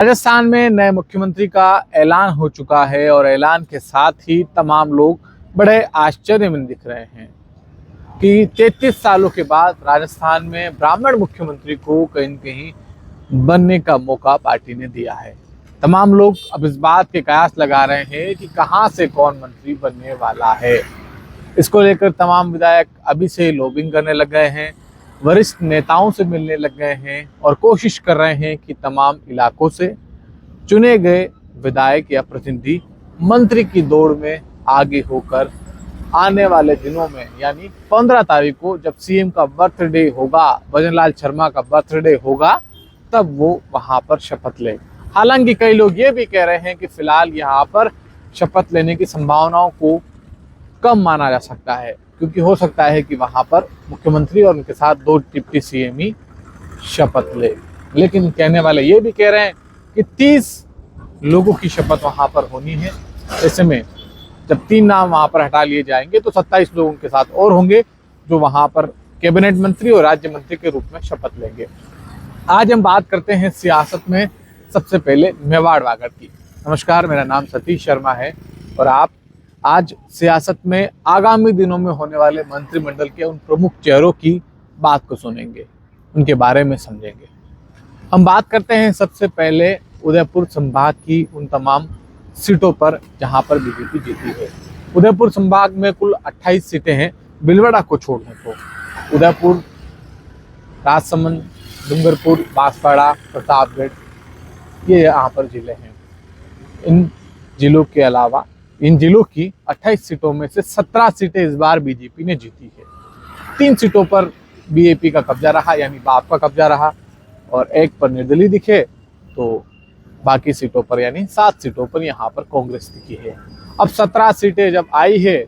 राजस्थान में नए मुख्यमंत्री का ऐलान हो चुका है और ऐलान के साथ ही तमाम लोग बड़े आश्चर्य में दिख रहे हैं कि 33 सालों के बाद राजस्थान में ब्राह्मण मुख्यमंत्री को कहीं न कहीं बनने का मौका पार्टी ने दिया है। तमाम लोग अब इस बात के कयास लगा रहे हैं कि कहां से कौन मंत्री बनने वाला है। इसको लेकर तमाम विधायक अभी से लॉबिंग करने लग गए हैं, वरिष्ठ नेताओं से मिलने लग गए हैं और कोशिश कर रहे हैं कि तमाम इलाकों से चुने गए विधायक या प्रतिनिधि मंत्री की दौड़ में आगे होकर आने वाले दिनों में यानी 15 तारीख को जब सीएम का बर्थडे होगा, भजन लाल शर्मा का बर्थडे होगा, तब वो वहां पर शपथ ले। हालांकि कई लोग ये भी कह रहे हैं कि फिलहाल यहाँ पर शपथ लेने की संभावनाओं को कम माना जा सकता है, क्योंकि हो सकता है कि वहां पर मुख्यमंत्री और उनके साथ 2 डिप्टी सीएम ही शपथ ले। लेकिन कहने वाले ये भी कह रहे हैं कि 30 लोगों की शपथ वहां पर होनी है। ऐसे में जब 3 नाम वहां पर हटा लिए जाएंगे तो 27 लोगों के साथ और होंगे जो वहां पर कैबिनेट मंत्री और राज्य मंत्री के रूप में शपथ लेंगे। आज हम बात करते हैं सियासत में सबसे पहले मेवाड़ वागड़ की। नमस्कार, मेरा नाम सतीश शर्मा है और आप आज सियासत में आगामी दिनों में होने वाले मंत्रिमंडल के उन प्रमुख चेहरों की बात को सुनेंगे, उनके बारे में समझेंगे। हम बात करते हैं सबसे पहले उदयपुर संभाग की उन तमाम सीटों पर जहां पर बीजेपी जीती है। उदयपुर संभाग में कुल 28 सीटें हैं, भीलवाड़ा को छोड़ दें तो। उदयपुर, राजसमंद, डूंगरपुर, बांसवाड़ा, प्रतापगढ़, ये यहाँ पर जिले हैं। इन जिलों के अलावा इन जिलों की 28 सीटों में से 17 सीटें इस बार बीजेपी ने जीती है। 3 सीटों पर बीएपी का कब्जा रहा, यानी बाप का कब्जा रहा, और 1 पर निर्दलीय दिखे, तो बाकी सीटों पर यानी 7 सीटों पर यहाँ पर कांग्रेस दिखी है। अब 17 सीटें जब आई है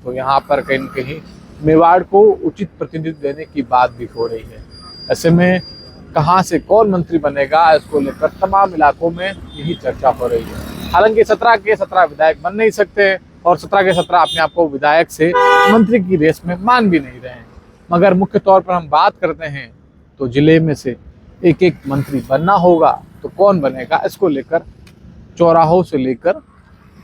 तो यहाँ पर कहीं न कहीं मेवाड़ को उचित प्रतिनिधित्व देने की बात भी हो रही है। ऐसे में कहाँ से कौन मंत्री बनेगा, इसको लेकर तमाम इलाकों में यही चर्चा हो रही है। हालांकि 17 के 17 विधायक बन नहीं सकते और 17 के 17 अपने आप को विधायक से मंत्री की रेस में मान भी नहीं रहे हैं, मगर मुख्य तौर पर हम बात करते हैं तो जिले में से एक एक मंत्री बनना होगा। तो कौन बनेगा, इसको लेकर चौराहों से लेकर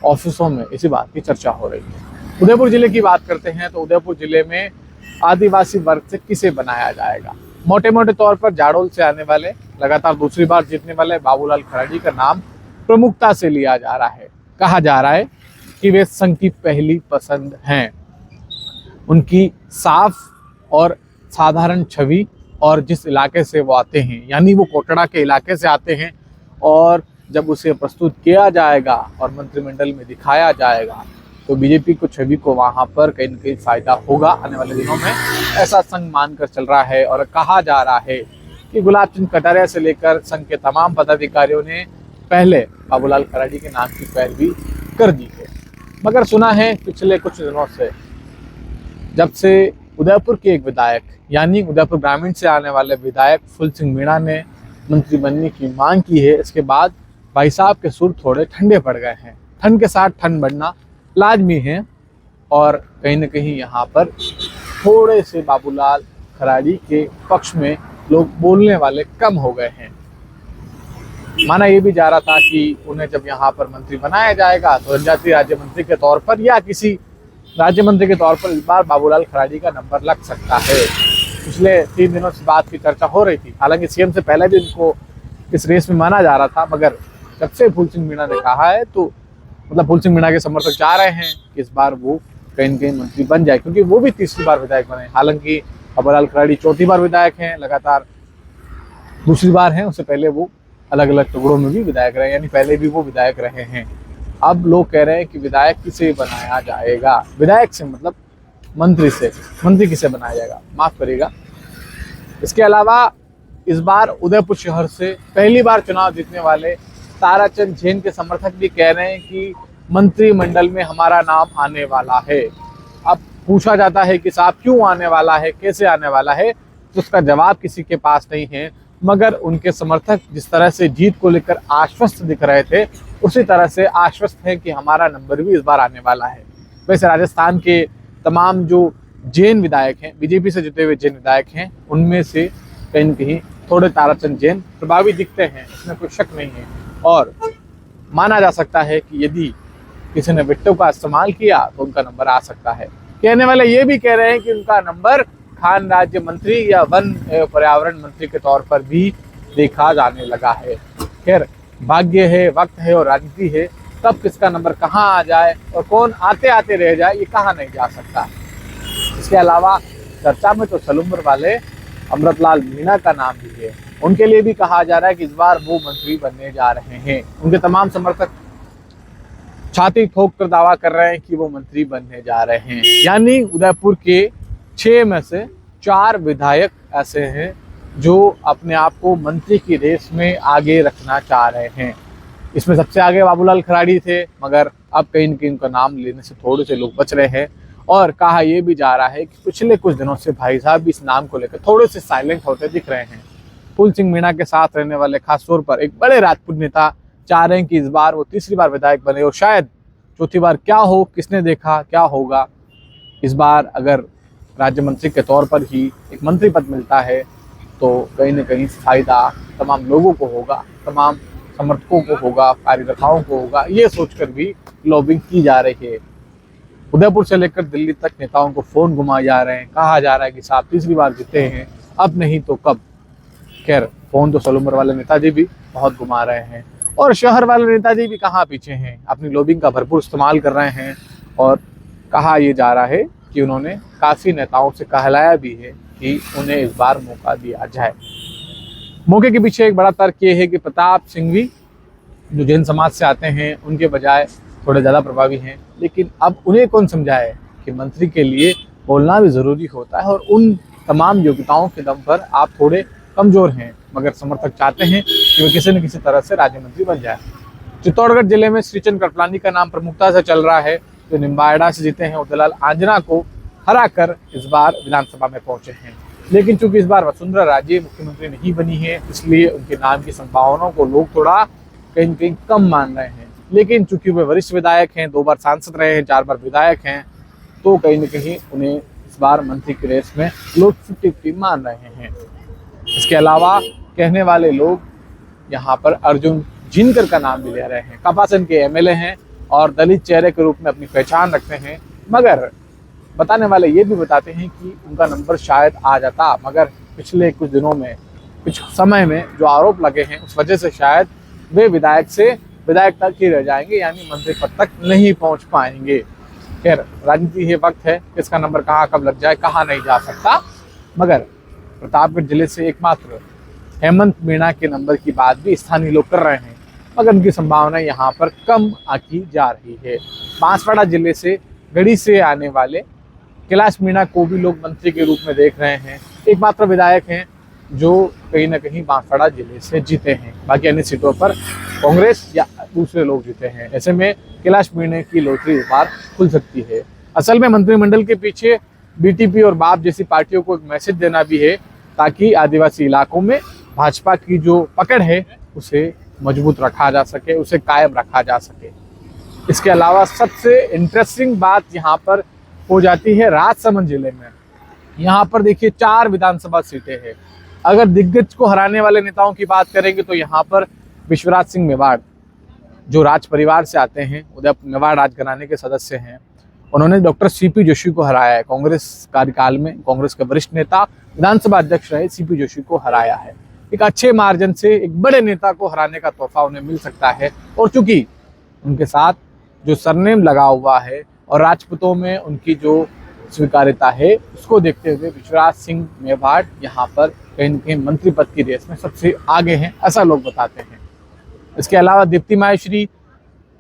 ऑफिसों में इसी बात की चर्चा हो रही है। उदयपुर जिले की बात करते हैं तो उदयपुर जिले में आदिवासी वर्ग से किसे बनाया जाएगा। मोटे मोटे तौर पर जाडोल से आने वाले, लगातार दूसरी बार जीतने वाले बाबूलाल खराड़ी का नाम प्रमुखता से लिया जा रहा है। कहा जा रहा है कि वे संघ की पहली पसंद हैं। उनकी साफ और साधारण छवि और जिस इलाके से वो आते हैं, यानी वो कोटड़ा के इलाके से आते हैं, और जब उसे प्रस्तुत किया जाएगा और मंत्रिमंडल में दिखाया जाएगा तो बीजेपी को छवि को वहां पर कहीं न कहीं फायदा होगा आने वाले दिनों में, ऐसा संघ मानकर चल रहा है। और कहा जा रहा है कि गुलाब चंद कटारिया से लेकर संघ के तमाम पदाधिकारियों ने पहले बाबूलाल खराड़ी के नाम की पैरवी कर दी है। मगर सुना है पिछले कुछ दिनों से, जब से उदयपुर के एक विधायक यानी उदयपुर ग्रामीण से आने वाले विधायक फूल सिंह मीणा ने मंत्री बनने की मांग की है, इसके बाद भाई साहब के सुर थोड़े ठंडे पड़ गए हैं। ठंड के साथ ठंड बढ़ना लाजमी है और कहीं न कहीं यहाँ पर थोड़े से बाबूलाल खराड़ी के पक्ष में लोग बोलने वाले कम हो गए हैं। माना ये भी जा रहा था कि उन्हें जब यहाँ पर मंत्री बनाया जाएगा तो जनजातीय राज्य मंत्री के तौर पर या किसी राज्य मंत्री के तौर पर इस बार बाबूलाल खराड़ी का नंबर लग सकता है। पिछले 3 दिनों से बात की चर्चा हो रही थी। हालांकि सीएम से पहले भी उनको इस रेस में माना जा रहा था, मगर जब से फूल सिंह मीणा ने कहा है तो मतलब फूल सिंह मीणा के समर्थक चाह रहे हैं कि इस बार वो कहीं न कहीं मंत्री बन जाए, क्योंकि वो भी 3री बार विधायक बने। हालांकि बाबूलाल खराड़ी 4थी बार विधायक हैं, लगातार दूसरी बार हैं, उससे पहले वो अलग अलग टुकड़ों में भी विधायक रहे, यानी पहले भी वो विधायक रहे हैं। अब लोग कह रहे हैं कि विधायक किसे बनाया जाएगा, विधायक से मतलब मंत्री से, मंत्री किसे बनाया जाएगा, माफ करिएगा। इसके अलावा इस बार उदयपुर शहर से पहली बार चुनाव जीतने वाले ताराचंद जैन के समर्थक भी कह रहे हैं कि मंत्रिमंडल में हमारा नाम आने वाला है। अब पूछा जाता है कि साहब क्यों आने वाला है, कैसे आने वाला है, तो उसका जवाब किसी के पास नहीं है। मगर उनके समर्थक जिस तरह से जीत को लेकर आश्वस्त दिख रहे थे, उसी तरह से आश्वस्त है कि हमारा नंबर भी इस बार आने वाला है। वैसे राजस्थान के तमाम जो जैन विधायक हैं, बीजेपी से जीते हुए जैन विधायक हैं, उनमें से कहीं न कहीं थोड़े ताराचंद जैन प्रभावी दिखते हैं, इसमें कोई शक नहीं है। और माना जा सकता है कि यदि किसी ने विट्टो का इस्तेमाल किया तो उनका नंबर आ सकता है। कहने वाले ये भी कह रहे हैं कि उनका नंबर खान राज्य मंत्री या वन एवं पर्यावरण मंत्री के तौर पर भी देखा जाने लगा है। खैर, भाग्य है, वक्त है और राजनीति है, कब किसका नंबर कहाँ आ जाए और कौन आते आते रह जाए ये कहा नहीं जा सकता। इसके अलावा चर्चा में तो सलूम्बर वाले अमृतलाल मीणा का नाम भी है। उनके लिए भी कहा जा रहा है कि इस बार वो मंत्री बनने जा रहे हैं। उनके तमाम समर्थक छाती ठोक कर दावा कर रहे हैं कि वो मंत्री बनने जा रहे हैं। यानी उदयपुर के 6 में से 4 विधायक ऐसे हैं जो अपने आप को मंत्री की रेस में आगे रखना चाह रहे हैं। इसमें सबसे आगे बाबूलाल खराड़ी थे, मगर अब कहीं न कहीं उनका नाम लेने से थोड़े से लोग बच रहे हैं। और कहा यह भी जा रहा है कि पिछले कुछ दिनों से भाई साहब भी इस नाम को लेकर थोड़े से साइलेंट होते दिख रहे हैं। फूल सिंह मीणा के साथ रहने वाले खासतौर पर एक बड़े राजपूत नेता चाह रहे हैं कि इस बार वो तीसरी बार विधायक बने और शायद चौथी बार क्या हो, किसने देखा क्या होगा। इस बार अगर राज्य मंत्री के तौर पर ही एक मंत्री पद मिलता है तो कहीं न कहीं फायदा तमाम लोगों को होगा, तमाम समर्थकों को होगा, कार्यकर्ताओं को होगा। ये सोचकर भी लॉबिंग की जा रही है। उदयपुर से लेकर दिल्ली तक नेताओं को फोन घुमाए जा रहे हैं। कहा जा रहा है कि साहब तीसरी बार जीते हैं, अब नहीं तो कब। खैर, फोन तो सलूम्बर वाले नेताजी भी बहुत घुमा रहे हैं और शहर वाले नेताजी भी कहाँ पीछे हैं, अपनी लॉबिंग का भरपूर इस्तेमाल कर रहे हैं। और कहा यह जा रहा है कि उन्होंने काफ़ी नेताओं से कहलाया भी है कि उन्हें इस बार मौका दिया जाए। मौके के पीछे एक बड़ा तर्क ये है कि प्रताप सिंह भी जो जैन समाज से आते हैं उनके बजाय थोड़े ज़्यादा प्रभावी हैं, लेकिन अब उन्हें कौन समझाए कि मंत्री के लिए बोलना भी ज़रूरी होता है और उन तमाम योग्यताओं के दम पर आप थोड़े कमज़ोर हैं, मगर समर्थक चाहते हैं कि वे किसी न किसी तरह से राज्य मंत्री बन जाए। चित्तौड़गढ़ जिले में श्रीचंद कृपलानी का नाम प्रमुखता से चल रहा है, जो निम्बाहेड़ा से जीते हैं। उदयलाल आंजना को हराकर इस बार विधानसभा में पहुंचे हैं, लेकिन चूंकि इस बार वसुंधरा राजे मुख्यमंत्री नहीं बनी है, इसलिए उनके नाम की संभावनाओं को लोग थोड़ा कहीं न कहीं कम मान रहे हैं। लेकिन चूंकि वे वरिष्ठ विधायक हैं, 2 बार सांसद रहे हैं, 4 बार विधायक हैं, तो कहीं न कहीं उन्हें इस बार मंत्री की रेस में लोग 50-50 मान रहे हैं। इसके अलावा कहने वाले लोग यहाँ पर अर्जुन जिनकर का नाम भी ले रहे हैं। कपासन के एमएलए हैं और दलित चेहरे के रूप में अपनी पहचान रखते हैं, मगर बताने वाले ये भी बताते हैं कि उनका नंबर शायद आ जाता, मगर पिछले कुछ दिनों में, कुछ समय में जो आरोप लगे हैं उस वजह से शायद वे विधायक तक ही रह जाएंगे, यानी मंत्री पद तक नहीं पहुंच पाएंगे। खैर, राजनीति है, वक्त है, किसका नंबर कहाँ कब लग जाए कहा नहीं जा सकता। मगर प्रतापगढ़ जिले से एकमात्र हेमंत मीणा के नंबर की बात भी स्थानीय लोग कर रहे हैं, मगर उनकी संभावना यहाँ पर कम आकी जा रही है। बांसवाड़ा जिले से गढ़ी से आने वाले कैलाश मीणा को भी लोग मंत्री के रूप में देख रहे हैं। एकमात्र विधायक हैं जो कहीं ना कहीं बांसवाड़ा जिले से जीते हैं, बाकी अन्य सीटों पर कांग्रेस या दूसरे लोग जीते हैं। ऐसे में कैलाश मीणा की लॉटरी इस बार खुल सकती है। असल में मंत्रिमंडल के पीछे बीटीपी और बाप जैसी पार्टियों को एक मैसेज देना भी है, ताकि आदिवासी इलाकों में भाजपा की जो पकड़ है उसे मजबूत रखा जा सके, उसे कायम रखा जा सके। इसके अलावा सबसे इंटरेस्टिंग बात यहाँ पर हो जाती है राजसमंद जिले में। यहाँ पर देखिए 4 विधानसभा सीटें हैं। अगर दिग्गज को हराने वाले नेताओं की बात करेंगे तो यहाँ पर विश्वराज सिंह मेवाड़ जो राज परिवार से आते हैं, उदयपुर मेवाड़ राजघराने के सदस्य हैं, उन्होंने डॉक्टर सीपी जोशी को हराया है। कांग्रेस कार्यकाल में कांग्रेस के वरिष्ठ नेता विधानसभा अध्यक्ष रहे सीपी जोशी को हराया है। एक अच्छे मार्जिन से एक बड़े नेता को हराने का तोहफा उन्हें मिल सकता है। और चूंकि उनके साथ जो सरनेम लगा हुआ है और राजपूतों में उनकी जो स्वीकार्यता है, उसको देखते हुए विश्वराज सिंह मेवाड़ यहाँ पर कहीं न कहीं मंत्री पद की रेस में सबसे आगे हैं, ऐसा लोग बताते हैं। इसके अलावा दीप्ति माहेश्वरी,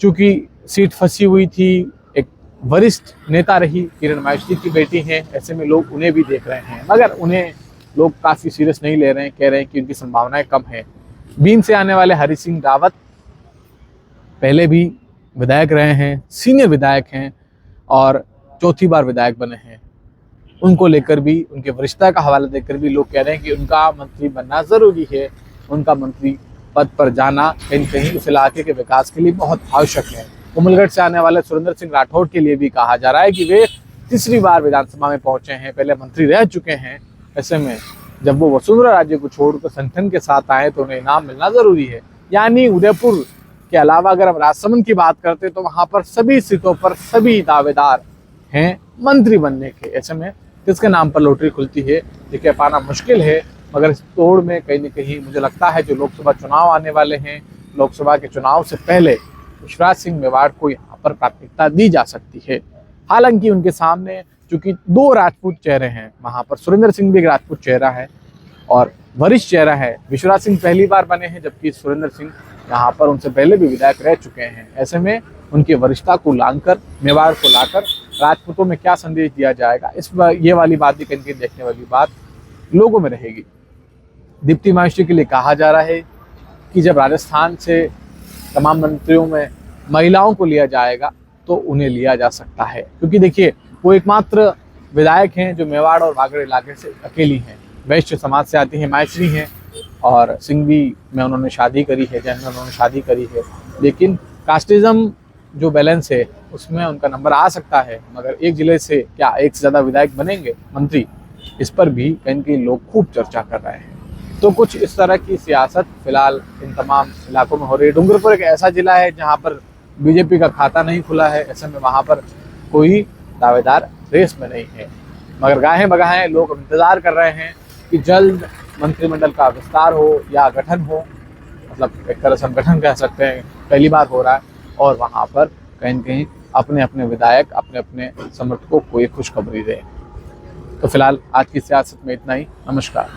चूँकि सीट फंसी हुई थी, एक वरिष्ठ नेता रही, किरण माहेश्वरी की बेटी हैं, ऐसे में लोग उन्हें भी देख रहे हैं, मगर उन्हें लोग काफ़ी सीरियस नहीं ले रहे हैं, कह रहे हैं कि उनकी संभावनाएं कम हैं। बीन से आने वाले हरि सिंह रावत पहले भी विधायक रहे हैं, सीनियर विधायक हैं और चौथी बार विधायक बने हैं। उनको लेकर भी, उनके वरिष्ठता का हवाला देकर भी लोग कह रहे हैं कि उनका मंत्री बनना ज़रूरी है, उनका मंत्री पद पर जाना कहीं कहीं उस इलाके के विकास के लिए बहुत आवश्यक है। कोमलगढ़ से आने वाले सुरेंद्र सिंह राठौड़ के लिए भी कहा जा रहा है कि वे तीसरी बार विधानसभा में पहुंचे हैं, पहले मंत्री रह चुके हैं। ऐसे में जब वो वसुंधरा राज्य को छोड़कर संगठन के साथ आए तो उन्हें इनाम मिलना ज़रूरी है। यानी उदयपुर के अलावा अगर हम राजसमंद की बात करते तो वहां पर सभी सीटों पर सभी दावेदार हैं मंत्री बनने के। ऐसे में किसके नाम पर लॉटरी खुलती है ये कह पाना मुश्किल है, मगर इस तोड़ में कहीं न कहीं मुझे लगता है जो लोकसभा चुनाव आने वाले हैं, लोकसभा के चुनाव से पहले विश्वराज सिंह मेवाड़ को यहाँ पर प्राथमिकता दी जा सकती है। हालांकि उनके सामने चूंकि 2 राजपूत चेहरे हैं, वहां पर सुरेंद्र सिंह भी एक राजपूत चेहरा है और वरिष्ठ चेहरा है। विश्वराज सिंह पहली बार बने हैं, जबकि सुरेंद्र सिंह यहाँ पर उनसे पहले भी विधायक रह चुके हैं। ऐसे में उनकी वरिष्ठता को लाकर, मेवाड़ को लाकर राजपूतों में क्या संदेश दिया जाएगा, ये वाली बात भी कहीं देखने वाली बात लोगों में रहेगी। दीप्ति माहेश्वरी के लिए कहा जा रहा है कि जब राजस्थान से तमाम मंत्रियों में महिलाओं को लिया जाएगा तो उन्हें लिया जा सकता है, क्योंकि देखिए वो एकमात्र विधायक हैं जो मेवाड़ और वागड़ इलाके से अकेली हैं। वैश्य समाज से आती हैं, माहेश्वरी हैं और सिंघवी में उन्होंने शादी करी है, जैन में उन्होंने शादी करी है, लेकिन कास्टिज्म जो बैलेंस है उसमें उनका नंबर आ सकता है। मगर एक जिले से क्या एक से ज़्यादा विधायक बनेंगे मंत्री, इस पर भी कहीं कहीं लोग खूब चर्चा कर रहे हैं। तो कुछ इस तरह की सियासत फिलहाल इन तमाम इलाकों में हो रही है। डूंगरपुर एक ऐसा जिला है जहां पर बीजेपी का खाता नहीं खुला है, ऐसे में वहां पर कोई दावेदार रेस में नहीं है। मगर गाहें बगाहें लोग इंतजार कर रहे हैं कि जल्द मंत्रिमंडल का विस्तार हो या गठन हो, मतलब एक तरह से हम गठन कह सकते हैं, पहली बार हो रहा है और वहां पर कहीं न कहीं अपने अपने विधायक अपने अपने समर्थकों को एक खुशखबरी दें। तो फिलहाल आज की सियासत में इतना ही। नमस्कार।